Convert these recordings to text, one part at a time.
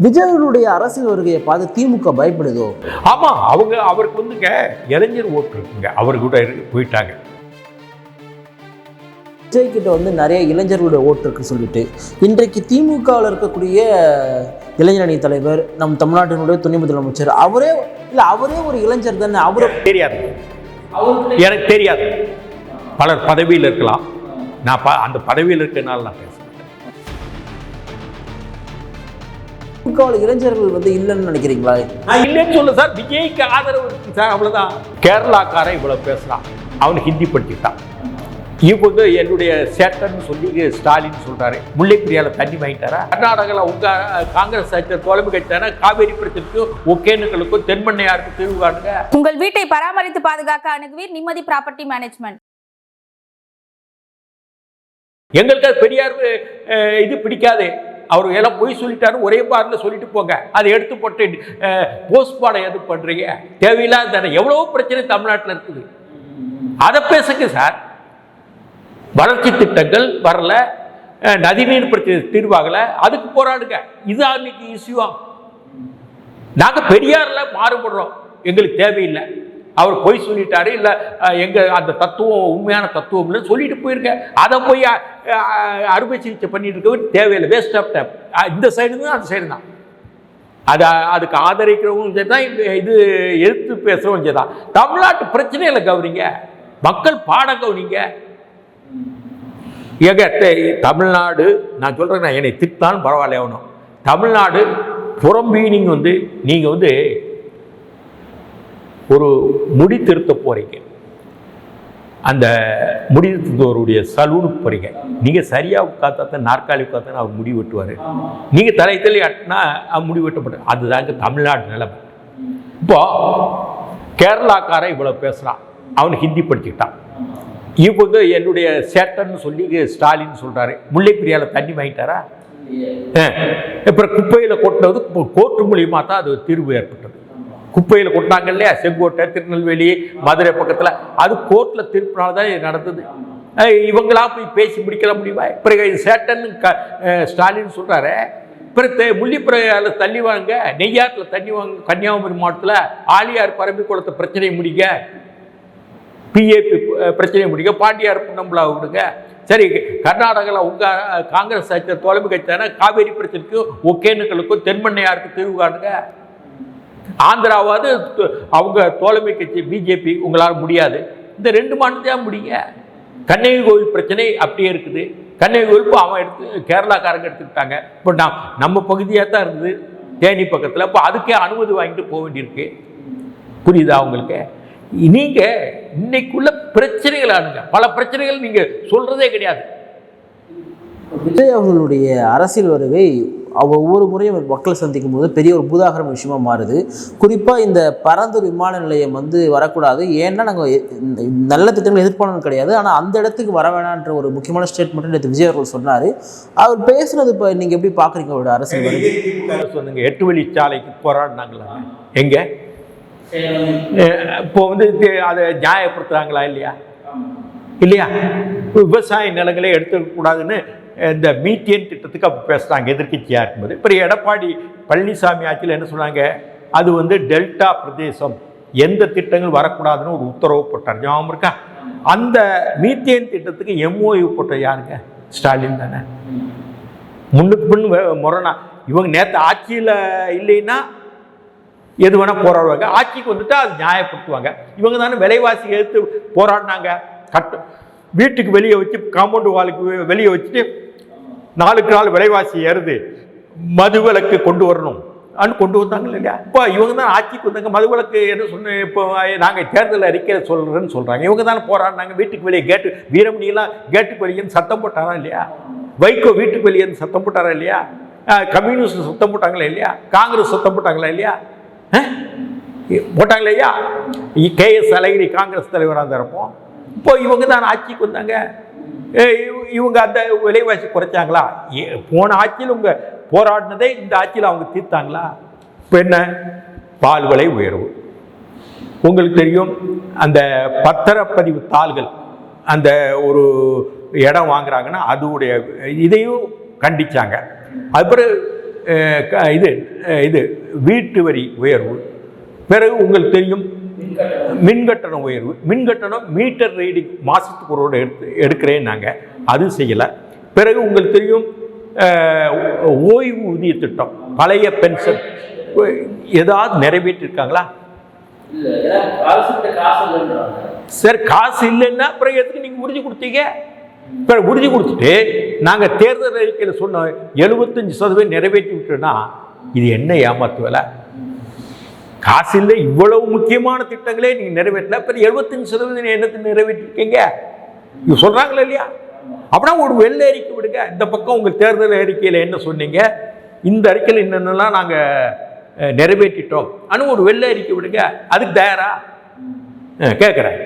விஜயனுடைய அரசியல் வருகையை பார்த்து திமுக பயப்படுதோ? ஆமாம், அவருக்கு வந்துங்க இளைஞர் ஓட்டு இருக்குங்க, அவர் கூட போயிட்டாங்க. விஜய் கிட்ட வந்து நிறைய இளைஞர்களுடைய ஓட்டு இருக்குன்னு சொல்லிட்டு இன்றைக்கு திமுகவில் இருக்கக்கூடிய இளைஞரணி தலைவர் நம் தமிழ்நாட்டினுடைய துணை முதலமைச்சர் அவரே ஒரு இளைஞர் தானே? அவரு தெரியாது, எனக்கு தெரியாது. பலர் பதவியில் இருக்கலாம், நான் அந்த பதவியில் இருக்கிறதுனால நான் பேசுகிறேன். திமுகவில் இளைஞர்கள் வந்து இல்லைன்னு நினைக்கிறீங்களா? நான் இல்லைன்னு சொல்ல சார், விஜய்க்கு ஆதரவு இருக்கு சார், அவ்வளோதான். கேரளாக்காரன் இவ்வளோ பேசுகிறான், அவனுக்கு ஹிந்தி படிச்சுட்டான். இவங்க என்னுடைய சேட்டர்னு சொல்லி ஸ்டாலின் சொல்றாரு. முல்லைப்பெரியால தண்ணி வாங்கிட்டாரா? கர்நாடகாவில் உங்க காங்கிரஸ் ஆட்சியர் தோழமை கட்சித்தானே காவேரி பிரச்சனைக்கும் ஒகேனக்கலுக்கும் தென்பண்ணையாருக்கும் தீர்வு காணுங்க. உங்கள் வீட்டை பராமரித்து பாதுகாக்க அணுகுவீர் நிம்மதி ப்ராப்பர்ட்டி மேனேஜ்மெண்ட். எங்களுக்கு அது பெரியார் இது பிடிக்காது. அவர் எல்லாம் பொய் சொல்லிட்டாரு, ஒரே பாரில் சொல்லிட்டு போங்க. அதை எடுத்து போட்டு போஸ்ட்மார்டம் எது பண்றீங்க? தேவையில்லாத தானே. எவ்வளவோ பிரச்சனை தமிழ்நாட்டில் இருக்குது, அதை பேசுங்க சார். வளர்ச்சி திட்டங்கள் வரல, நதிநீர் பிரச்சனை தீர்வாகல, அதுக்கு போராடுங்க. இது அன்னைக்கு இஷ்யூவா? நாங்கள் பெரியாரில் மாறுபடுறோம், எங்களுக்கு தேவையில்லை. அவர் பொய் சொல்லிட்டாரு, இல்லை எங்கள் அந்த தத்துவம் உண்மையான தத்துவம் இல்லைன்னு சொல்லிட்டு போயிருக்க. அதை போய் அறுவை சிகிச்சை பண்ணிட்டு இருக்க தேவையில்லை, வேஸ்ட் ஆஃப் டைம். இந்த சைடு தான் அந்த சைடு தான். அதுக்கு ஆதரிக்கிறவங்களும் சரி தான், இது எதிர்த்து பேசுகிறவங்க சரி தான். தமிழ்நாட்டு பிரச்சனைகளை கவனிங்க, மக்கள் பாடம் கவனிங்க. ஏங்க தமிழ்நாடு, நான் சொல்கிறேன், நான் என்னை திட்டாலும் பரவாயில்ல, ஆகணும். தமிழ்நாடு புறம்பீனிங் வந்து நீங்கள் வந்து ஒரு முடி திருத்த போகிறீங்க, அந்த முடி திருத்தவருடைய சலூனுக்கு போகிறீங்க. நீங்கள் சரியாக உட்காத்தா நாற்காலி உட்காத்தா அவர் முடி வெட்டுவார், நீங்கள் தலைத்தலி அட்டினா முடி வெட்டப்பட்டு. அதுதாங்க தமிழ்நாடு நிலைமை. இப்போ கேரளாக்காரன் இவ்வளோ பேசுகிறான், அவன் ஹிந்தி படிச்சுக்கிட்டான். இவங்க என்னுடைய சேட்டர்னு சொல்லி ஸ்டாலின் சொல்கிறாரு. முல்லைப்பெரியால தண்ணி வாங்கிட்டாரா? அப்புறம் குப்பையில் கொட்டினது கோர்ட்டு மூலியமாக தான் அது தீர்வு ஏற்பட்டது. குப்பையில் கொட்டினாங்க இல்லையா, செங்கோட்டை, திருநெல்வேலி, மதுரை பக்கத்தில், அது கோர்ட்டில் தீர்ப்பினால தான் இது நடந்தது. இவங்களா போய் பேசி முடிக்கல முடியுமா? பிறகு சேட்டன்னு ஸ்டாலின் சொல்கிறாரு. பிறகு முல்லைப்பெரியால தண்ணி வாங்க, நெய்யாற்றில் தண்ணி வாங்க, கன்னியாகுமரி மாவட்டத்தில் ஆலியார் பரம்பி குளத்தை பிரச்சனையை முடிங்க, பிஏபி பிரச்சனையை முடிக்க, பாண்டியார் புன்னம்பலா விடுங்க. சரி, கர்நாடகாவில் உங்கள் காங்கிரஸ் ஆட்சியர் தோழமை கட்சித்தானே காவேரி பிரச்சனைக்கும் ஒகேனக்கலுக்கும் தென்பண்ணையாருக்கும் தீர்வு காணுங்க. ஆந்திராவாவது அவங்க தோழமை கட்சி பிஜேபி, உங்களால் முடியாது. இந்த 2 மாநிலத்தையும் முடியுங்க. கண்ணகி கோவில் பிரச்சனை அப்படியே இருக்குது. கண்ணகி கோவில் இப்போ அவன் கேரளாக்காரங்க எடுத்துக்கிட்டாங்க. இப்போ நம்ம பகுதியாக தான் இருக்குது, தேனி பக்கத்தில். இப்போ அதுக்கே அனுமதி வாங்கிட்டு போக வேண்டியிருக்கு. புரியுதா உங்களுக்கு? நீங்கள் இன்னைக்குள்ள பிரச்சனைகள் ஆனுங்க, பல பிரச்சனைகள் நீங்கள் சொல்கிறதே கிடையாது. விஜய் அவர்களுடைய அரசியல் வருகை ஒவ்வொரு முறையும் மக்களை சந்திக்கும் போது பெரிய ஒரு பூதாகரம் விஷயமா மாறுது. குறிப்பாக இந்த பரந்தூர் விமான நிலையம் வந்து வரக்கூடாது, ஏன்னா நாங்கள் நல்ல திட்டங்கள் எதிர்பார்க்கணும் கிடையாது, ஆனால் அந்த இடத்துக்கு வர வேணான்ற ஒரு முக்கியமான ஸ்டேட்மெண்ட் நேற்று விஜய் அவர்கள் சொன்னார். அவர் பேசுனது இப்போ நீங்கள் எப்படி பார்க்குறீங்க அவருடைய அரசியல் வருகை? சொன்னீங்க 8 வழிச்சாலைக்கு போராடினாங்களா? எங்கே இப்போ வந்து அதை நியாயப்படுத்துகிறாங்களா? இல்லையா? விவசாய நிலங்களே எடுத்துக்கூடாதுன்னு இந்த மீத்தேன் திட்டத்துக்கு அப்போ பேசுகிறாங்க எதிர்கட்சியாக இருக்கும்போது. இப்போ எடப்பாடி பழனிசாமி ஆட்சியில் என்ன சொன்னாங்க, அது வந்து டெல்டா பிரதேசம், எந்த திட்டங்கள் வரக்கூடாதுன்னு ஒரு உத்தரவு போட்டார், ஞாபகம் இருக்கா? அந்த மீத்தேன் திட்டத்துக்கு எம்ஓயு போட்ட யாருங்க? ஸ்டாலின் தானே. முன்னுக்கு பின் முரணா இவங்க நேற்று ஆட்சியில் இல்லைன்னா எது வேணால் போராடுவாங்க, ஆட்சிக்கு வந்துட்டு அது நியாயப்படுத்துவாங்க. இவங்க தானே விலைவாசி எடுத்து போராடினாங்க. வீட்டுக்கு வெளியே வச்சு, காம்பவுண்டு வாலுக்கு வெளியே வச்சுட்டு 4க்கு 4 விலைவாசி ஏறுது, மதுவிலக்கு கொண்டு வரணும் கொண்டு வந்தாங்க இல்லையா? இப்போ இவங்க தான் ஆட்சிக்கு வந்தாங்க. மதுவிலக்கு என்ன சொன்ன, இப்போ நாங்கள் தேர்தல் அறிக்கை சொல்கிறேன்னு சொல்கிறாங்க. இவங்க தானே போராடினாங்க. வீட்டுக்கு வெளியே கேட்டு, வீரமணியெல்லாம் கேட்டுக்கு வெளியேன்னு சத்தம் போட்டாரா இல்லையா? வைகோ வீட்டுக்கு வெளியேன்னு சத்தம் போட்டாரா இல்லையா? கம்யூனிஸ்ட் சத்தம் போட்டாங்களா இல்லையா? காங்கிரஸ் சத்தம் போட்டாங்களா இல்லையா? போட்டாங்களா இல்லையா? கேஎஸ் அழகிரி காங்கிரஸ் தலைவராக இருப்போம். இப்போ இவங்க தான் ஆட்சிக்கு வந்தாங்க. இவங்க அந்த விலைவாசி குறைச்சாங்களா? போன ஆட்சியில் உங்க போராடினதை இந்த ஆட்சியில் அவங்க தீர்த்தாங்களா? இப்போ என்ன? பால் விலை உயர்வு உங்களுக்கு தெரியும். அந்த பத்திரப்பதிவு தாள்கள், அந்த ஒரு இடம் வாங்குறாங்கன்னா அதோடைய இதையும் கண்டிச்சாங்க. அதுக்கப்புறம் இது வீட்டு வரி உயர்வு, பிறகு உங்களுக்கு தெரியும் மின்கட்டண உயர்வு. மின்கட்டணம் மீட்டர் ரீடிங் மாதத்துக்கு ஒரு எடுக்கிறேன் நாங்கள், அது செய்யலை. பிறகு உங்களுக்கு தெரியும் ஓய்வூதிய திட்டம், பழைய பென்ஷன் ஏதாவது நிறைவேற்றிருக்காங்களா? சார் காசு இல்லைன்னா அப்புறம் எதுக்கு நீங்கள் உறுதி கொடுத்தீங்க? இப்போ உறுதி கொடுத்துட்டு நாங்கள் தேர்தல் அறிக்கையில் சொன்ன 75% நிறைவேற்றி விட்டோன்னா இது என்ன ஏமாத்து வேலை? காசு இல்லை, இவ்வளவு முக்கியமான திட்டங்களே நீங்கள் நிறைவேற்றல, அப்புறம் 75% என்னத்தை நிறைவேற்றிருக்கீங்க? இது சொல்கிறாங்களா இல்லையா? அப்படின்னா ஒரு வெள்ளை அறிக்கை விடுங்க. இந்த பக்கம் உங்கள் தேர்தல் அறிக்கையில் என்ன சொன்னீங்க, இந்த அறிக்கையில் என்னென்னலாம் நாங்கள் நிறைவேற்றிட்டோம் ஆனால் ஒரு வெள்ளை அறிக்கை விடுங்க. அதுக்கு தயாரா கேட்குறேன்.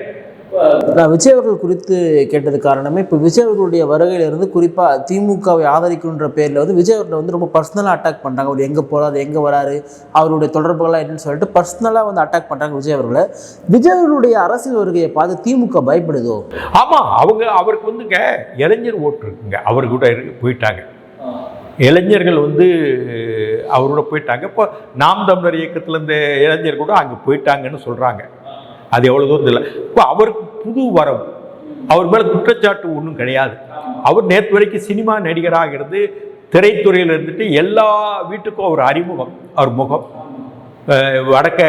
நான் விஜய் அவர்கள் குறித்து கேட்டது காரணமே, இப்போ விஜய் அவர்களுடைய வருகையிலிருந்து குறிப்பாக திமுகவை ஆதரிக்கின்ற பேரில் வந்து விஜய் அவர்களை வந்து ரொம்ப பர்சனலாக அட்டாக் பண்ணுறாங்க. அவர் எங்கே போகிறாரு, எங்கே வராரு, அவருடைய தொடர்புகள்லாம் என்னன்னு சொல்லிட்டு பர்சனலாக வந்து அட்டாக் பண்ணுறாங்க விஜய் அவர்களை. விஜய் அவர்களுடைய அரசியல் வருகையை பார்த்து திமுக பயப்படுதோ? ஆமாம், அவருக்கு வந்துங்க இளைஞர் ஓட்டு இருக்குங்க, அவரு கூட போயிட்டாங்க. இளைஞர்கள் வந்து அவரோட போயிட்டாங்க. இப்போ நாம் தமிழர் இயக்கத்தில் இந்த இளைஞர் கூட அங்கே போயிட்டாங்கன்னு சொல்கிறாங்க. அது எவ்வளோ தூரம் இல்லை. இப்போ அவருக்கு புது வரவு, அவர் மேலே குற்றச்சாட்டு ஒன்றும் கிடையாது. அவர் நேற்று வரைக்கும் சினிமா நடிகராக இருந்து திரைத்துறையில் இருந்துட்டு எல்லா வீட்டுக்கும் அவர் அறிமுகம், அவர் முகம். வடக்க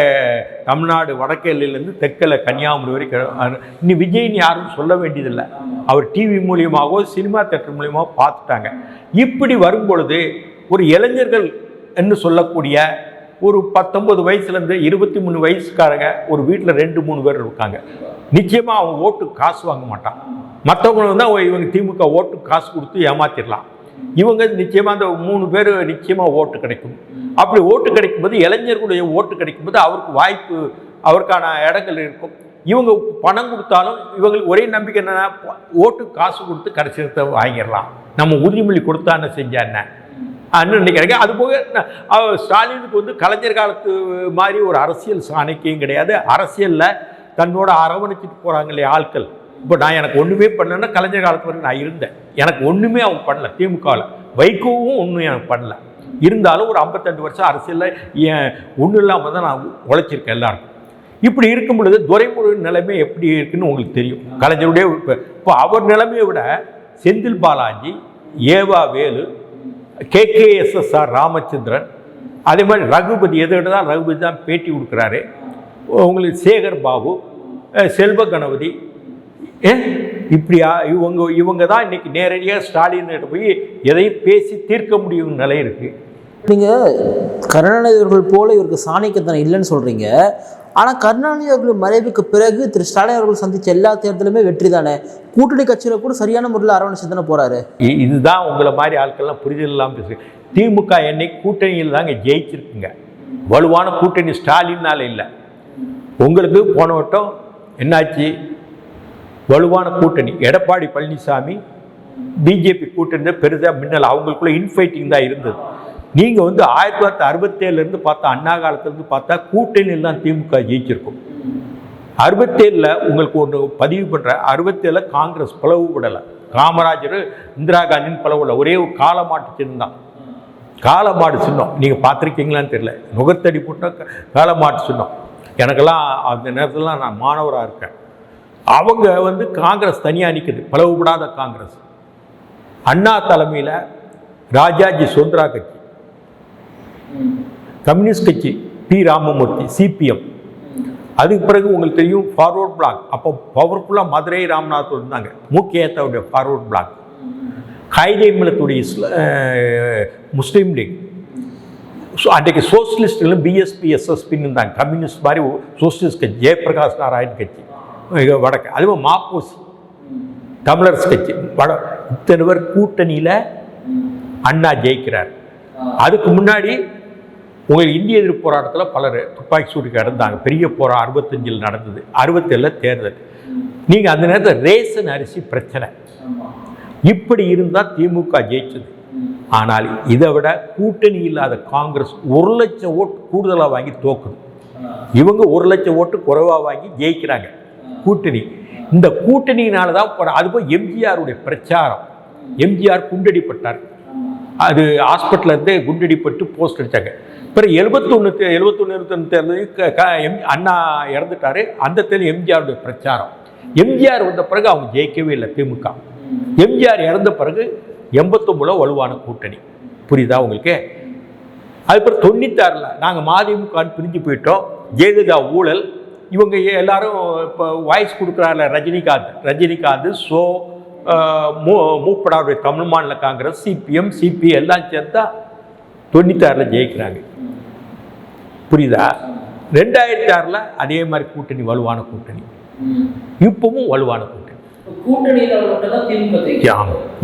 தமிழ்நாடு வடக்க எல்லையிலேருந்து தெற்கில் கன்னியாகுமரி வரைக்கும் இன்னும் விஜய்னு யாரும் சொல்ல வேண்டியதில்லை. அவர் டிவி மூலியமாகவோ சினிமா தேட்டர் மூலியமாக பார்த்துட்டாங்க. இப்படி வரும்பொழுது ஒரு இளைஞர்கள் என்று சொல்லக்கூடிய ஒரு 19 வயசுலேருந்து 23 வயசுக்காரங்க ஒரு வீட்டில் 2-3 பேர் இருக்காங்க. நிச்சயமாக அவங்க ஓட்டுக்கு காசு வாங்க மாட்டான். மற்றவங்க தான் இவங்க திமுக ஓட்டுக்கு காசு கொடுத்து ஏமாத்திடலாம். இவங்க நிச்சயமாக அந்த 3 பேர் நிச்சயமாக ஓட்டு கிடைக்கும். அப்படி ஓட்டு கிடைக்கும்போது, இளைஞர்களுடைய ஓட்டு கிடைக்கும்போது அவருக்கு வாய்ப்பு, அவருக்கான இடங்கள் இருக்கும். இவங்க பணம் கொடுத்தாலும் இவங்களுக்கு ஒரே நம்பிக்கை என்னன்னா, ஓட்டுக்கு காசு கொடுத்து கடைசியத்தை வாங்கிடலாம், நம்ம உறுதிமொழி கொடுத்தா என்ன செஞ்சா என்ன அன்னு நினைக்கிறாங்க. அதுபோக ஸ்டாலினுக்கு வந்து கலைஞர் காலத்து மாதிரி ஒரு அரசியல் சாணக்கியம் கிடையாது. அரசியலில் தன்னோட அரவணைச்சிட்டு போகிறாங்க இல்லையா ஆட்கள். இப்போ நான் எனக்கு ஒன்றுமே பண்ணேன்னா கலைஞர் காலத்து வரைக்கும் நான் இருந்தேன், எனக்கு ஒன்றுமே அவங்க பண்ணல. திமுகவில் வைகோவும் ஒன்றும் எனக்கு பண்ணல. இருந்தாலும் ஒரு 52 வருஷம் அரசியலில் ஒன்றும் இல்லாமல் தான் நான் உழைச்சிருக்கேன் எல்லாருக்கும். இப்படி இருக்கும் பொழுது துரைமுருகன் நிலைமை எப்படி இருக்குன்னு உங்களுக்கு தெரியும். கலைஞருடைய இப்போ அவர் நிலைமையை விட செந்தில் பாலாஜி, ஏவா வேலு, KKSSR ராமச்சந்திரன், அதே மாதிரி ரகுபதி, எதோட தான் ரகுபதி தான் பேட்டி கொடுக்குறாரு. உங்களுக்கு சேகர் பாபு, செல்வ கணபதி, இப்படியா இவங்க தான் இன்னைக்கு நேரடியாக ஸ்டாலின் போய் எதையும் பேசி தீர்க்க முடியும் நிலை இருக்குது. நீங்கள் கருணாநிதி அவர்கள் போல இவருக்கு சாணிக்கத்தனம் இல்லைன்னு சொல்கிறீங்க. ஆனால் கருணாநிதி அவர்கள் மறைவுக்கு பிறகு திரு ஸ்டாலின் அவர்கள் சந்தித்த எல்லா தேர்தலுமே வெற்றி தானே. கூட்டணி கட்சியில் கூட சரியான முறையில் அரவணைச்சு தானே போகிறாரு. இதுதான் உங்களை மாதிரி ஆட்கள்லாம் புரிதல் இல்லாமல் பேசுங்க. திமுக என்னைக்கு கூட்டணியில் தாங்க ஜெயிச்சிருக்குங்க. வலுவான கூட்டணி ஸ்டாலினால் இல்லை. உங்களுக்கு போன வட்டம் என்னாச்சு? வலுவான கூட்டணி எடப்பாடி பழனிசாமி பிஜேபி கூட்டணி பெருசாக மின்னல், அவங்களுக்குள்ள இன்ஃபைட்டிங் தான் இருந்தது. நீங்கள் வந்து 1967 பார்த்தா, அண்ணா காலத்துலேருந்து பார்த்தா கூட்டணியில் தான் திமுக ஜெயிச்சிருக்கும். 67 உங்களுக்கு ஒன்று பதிவு பண்ணுற, 67 காங்கிரஸ் பிளவுபடலை. காமராஜர் இந்திரா காந்தின்னு பிளவுல, ஒரே ஒரு காலமாட்டு சின்னம் தான். காலமாடு சின்னம் நீங்கள் பார்த்துருக்கீங்களான்னு தெரியல, நுகர்த்தடி போட்டால் காலமாட்டு சின்னம். எனக்கெல்லாம் அந்த நேரத்திலலாம் நான் மாணவராக இருக்கேன். அவங்க வந்து காங்கிரஸ் தனியாக நிற்குது, பிளவுபடாத காங்கிரஸ். அண்ணா தலைமையில் ராஜாஜி சுதந்திரா கட்சி, கம்யூனிஸ்ட் கட்சி பி ராமமூர்த்தி சிபிஎம், அதுக்கு பிறகு உங்களுக்கு தெரியும் ஃபார்வர்ட் பிளாக். அப்போ பவர்ஃபுல்லாக மதுரை ராமநாத் இருந்தாங்க, முக்கியத்தோடைய ஃபார்வர்ட் பிளாக். காயிதே மில்லத்துடைய முஸ்லீம் லீக், அன்றைக்கு சோசியலிஸ்ட்களும் பிஎஸ்பி எஸ்எஸ்பின்னு இருந்தாங்க, கம்யூனிஸ்ட் மாதிரி சோசியலிஸ்ட் கட்சி. ஜெயபிரகாஷ் நாராயண் கட்சி வடக்கு, அதுவும் மாப்போசி தமிழரசு கட்சி இத்தனை பேர் கூட்டணியில் அண்ணா ஜெயிக்கிறார். அதுக்கு முன்னாடி உங்களுக்கு இந்திய எதிர்ப்பு போராட்டத்தில் பலர் துப்பாக்கி சூட்டுக்கு இறந்தாங்க. பெரிய போராட்டம் 65 நடந்தது, 67 தேர்தல். நீங்கள் அந்த நேரத்தில் ரேஷன் அரிசி பிரச்சனை. இப்படி இருந்தால் திமுக ஜெயிச்சது. ஆனால் இதை விட கூட்டணி இல்லாத காங்கிரஸ் 1 லட்சம் ஓட்டு கூடுதலாக வாங்கி தோக்குது. இவங்க 1 லட்சம் ஓட்டு குறைவாக வாங்கி ஜெயிக்கிறாங்க கூட்டணி. இந்த கூட்டணியினால தான் அது போய் எம்ஜிஆருடைய பிரச்சாரம். எம்ஜிஆர் குண்டடிப்பட்டார். அது ஹாஸ்பிட்டலில் இருந்து குண்டடிப்பட்டு போஸ்ட் அடித்தாங்க. பிறகு 71 தேர்தலையும் அண்ணா இறந்துட்டாரு. அந்த தேர்தல் எம்ஜிஆருடைய பிரச்சாரம். எம்ஜிஆர் வந்த பிறகு அவங்க ஜெயிக்கவே இல்லை திமுக. எம்ஜிஆர் இறந்த பிறகு 89 வலுவான கூட்டணி. புரியுதா உங்களுக்கு? அதுக்கப்புறம் 96 நாங்கள் மதிமுகன்னு பிரிஞ்சு போயிட்டோம். ஜெயலலிதா ஊழல், இவங்க எல்லாரும் இப்போ வாய்ஸ் கொடுக்குறாருல ரஜினிகாந்த் ஸோ மூப்படாருடைய தமிழ் மாநில காங்கிரஸ், சிபிஎம், சிபி எல்லாம் சேர்த்தா 96 ஜெயிக்கிறாங்க. புரியுதா? 2006 அதே மாதிரி கூட்டணி, வலுவான கூட்டணி. இப்பவும் வலுவான கூட்டணி.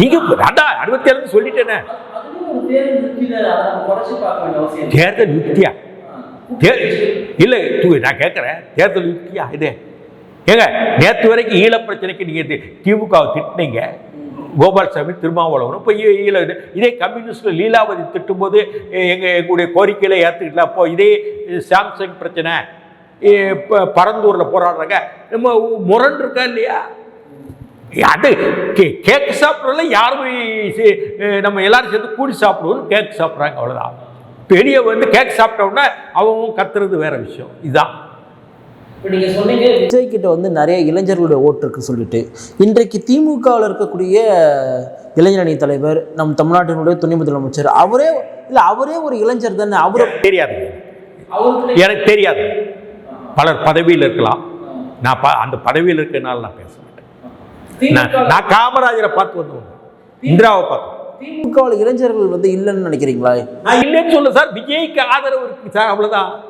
நீங்க அதான் 67 சொல்லிட்டேனே. தேர்தல் யுக்தியா இல்லை, நான் கேட்குறேன், தேர்தல் யுக்தியா இது? ஏங்க நேற்று வரைக்கும் ஈழ பிரச்சனைக்கு நீங்கள் திமுகவை திட்டினீங்க, கோபால்சாமி, திருமாவளவன். இப்போ இதே கம்யூனிஸ்டில் லீலாவதி திட்டும்போது எங்களுடைய கோரிக்கையில் ஏற்றுக்கிட்டல. அப்போ இதே சாம்சங் பிரச்சனை இப்போ பரந்தூரில் போராடுறாங்க. நம்ம முரண் இருக்கா இல்லையா? அது கேக்கு சாப்பிட்றதுல யாருமே நம்ம எல்லாரும் சேர்ந்து கூடி சாப்பிடுவோம், கேக் சாப்பிட்றாங்க, அவ்வளோதான். பெரிய கேக் சாப்பிட்டோம்னா அவங்க கத்துறது வேற விஷயம். இதுதான். நீங்க சொன்னீங்க விஜய் கிட்ட நிறைய இளைஞர்களுடைய ஓட்டு இருக்குன்னு சொல்லிட்டு, இன்றைக்கு திமுகவில் இருக்கக்கூடிய இளைஞரணி தலைவர், நம் தமிழ்நாட்டினுடைய துணை முதலமைச்சர், அவரே ஒரு இளைஞர் தானே? அவரு தெரியாது, எனக்கு தெரியாது. பலர் பதவியில் இருக்கலாம். நான் அந்த பதவியில் இருக்கிறதுனால நான் பேச மாட்டேன். நான் காமராஜரை பார்த்து வந்தேன், இந்திராவை பார்த்து. திமுகவில் இளைஞர்கள் இல்லைன்னு நினைக்கிறீங்களா? நான் இல்லைன்னு சொல்ல சார். விஜய்க்கு ஆதரவு இருக்கு சார், அவ்வளவுதான்.